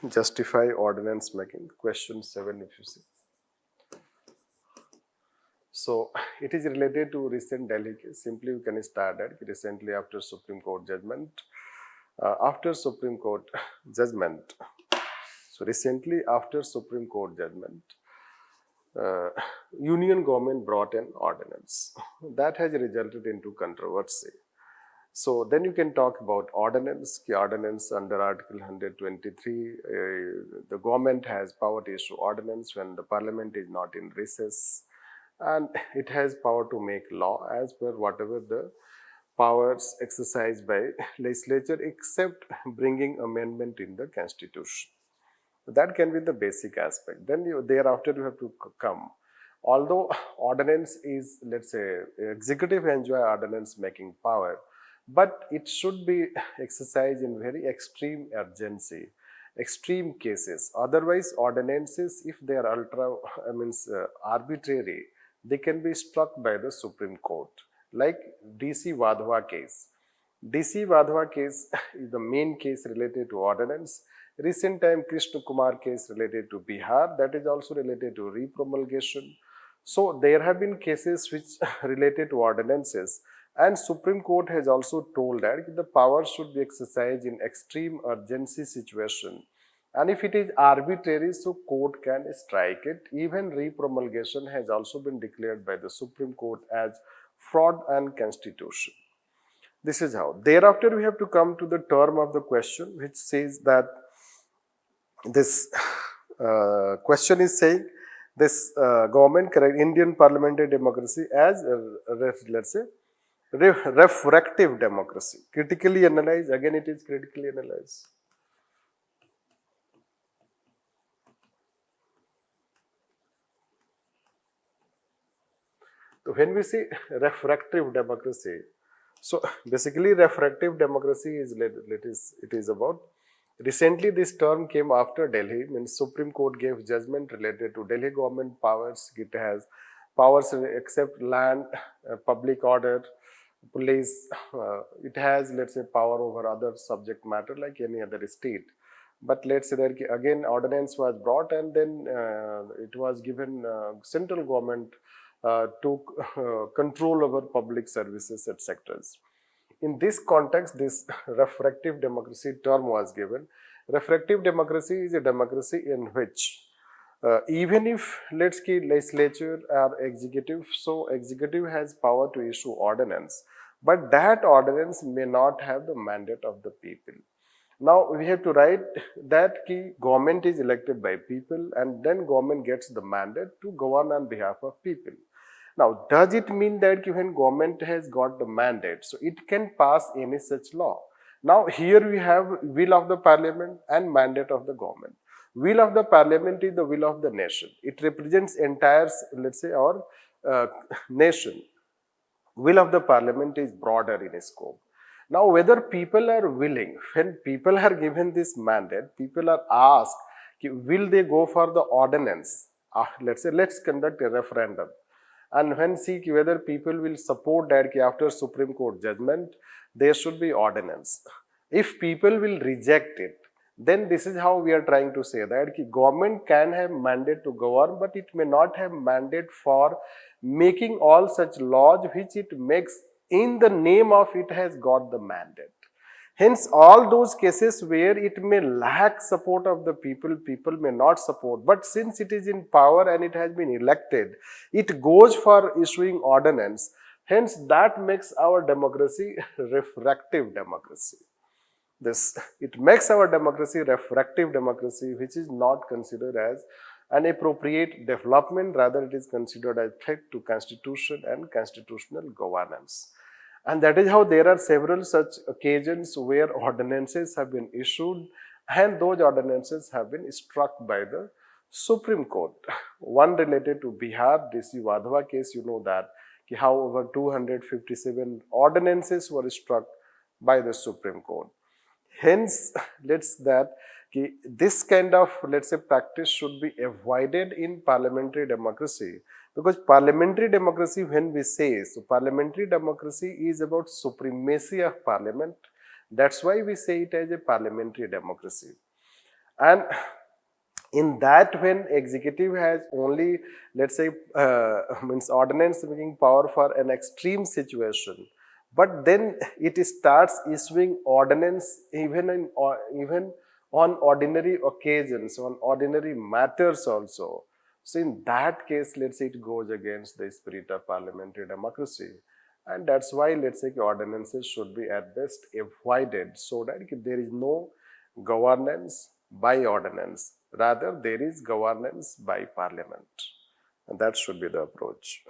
Justify ordinance making. Question 7 if you see. So it is related to recent Delhi case. Simply we can start that recently after Supreme Court judgment. After Supreme Court judgment. So recently after Supreme Court judgment, Union government brought an ordinance that has resulted into controversy. So then you can talk about ordinance. Ordinance under Article 123, the government has power to issue ordinance when the parliament is not in recess, and it has power to make law as per whatever the powers exercised by legislature, except bringing amendment in the constitution. That can be the basic aspect. Then thereafter you have to come. Although ordinance is, let's say, executive enjoy ordinance making power, but it should be exercised in very extreme urgency, extreme cases. Otherwise, ordinances, if they are arbitrary, they can be struck by the Supreme Court. Like DC Wadhwa case. DC Wadhwa case is the main case related to ordinance. Recent time Krishna Kumar case related to Bihar, that is also related to repromulgation. So there have been cases which related to ordinances, and Supreme Court has also told that the power should be exercised in extreme urgency situation. And if it is arbitrary, so court can strike it. Even repromulgation has also been declared by the Supreme Court as fraud and constitution. This is how. Thereafter, we have to come to the term of the question, which says that this question is saying this government correct Indian parliamentary democracy as let's say refractive democracy. Critically analyze. Again, it is critically analyze. So when we say refractive democracy, so basically refractive democracy is it is about. Recently, this term came after Delhi, means Supreme Court gave judgment related to Delhi government powers. It has powers except land, public order, police. It has, let's say, power over other subject matter like any other state. But let's say that again ordinance was brought, and then it was given central government took control over public services, etc. In this context, this refractive democracy term was given. Refractive democracy is a democracy in which even if, let's say, legislature or executive, so executive has power to issue ordinance, but that ordinance may not have the mandate of the people. Now we have to write that government is elected by people, and then government gets the mandate to govern on behalf of people. Now, does it mean that when government has got the mandate, so it can pass any such law? Now, here we have will of the parliament and mandate of the government. Will of the parliament is the will of the nation. It represents entire, let's say, our nation. Will of the parliament is broader in scope. Now, whether people are willing, when people are given this mandate, people are asked, will they go for the ordinance? Let's say, let's conduct a referendum. And when see whether people will support that after Supreme Court judgment, there should be ordinance. If people will reject it, then this is how we are trying to say that government can have mandate to govern, but it may not have mandate for making all such laws which it makes in the name of it has got the mandate. Hence, all those cases where it may lack support of the people, people may not support. But since it is in power and it has been elected, it goes for issuing ordinance. Hence, that makes our democracy refractive democracy. It makes our democracy refractive democracy, which is not considered as an appropriate development. Rather, it is considered as threat to constitution and constitutional governance. And that is how there are several such occasions where ordinances have been issued, and those ordinances have been struck by the Supreme Court. One related to Bihar, DC Wadhwa case, you know that, how over 257 ordinances were struck by the Supreme Court. Hence, this kind of, let's say, practice should be avoided in parliamentary democracy. Because parliamentary democracy, when we say, so parliamentary democracy is about supremacy of parliament. That's why we say it as a parliamentary democracy. And in that, when executive has only, let's say, means ordinance making power for an extreme situation, but then it starts issuing ordinance even on ordinary occasions, on ordinary matters also. So in that case, let's say it goes against the spirit of parliamentary democracy. And that's why, let's say, ordinances should be at best avoided, so that there is no governance by ordinance. Rather, there is governance by parliament. And that should be the approach.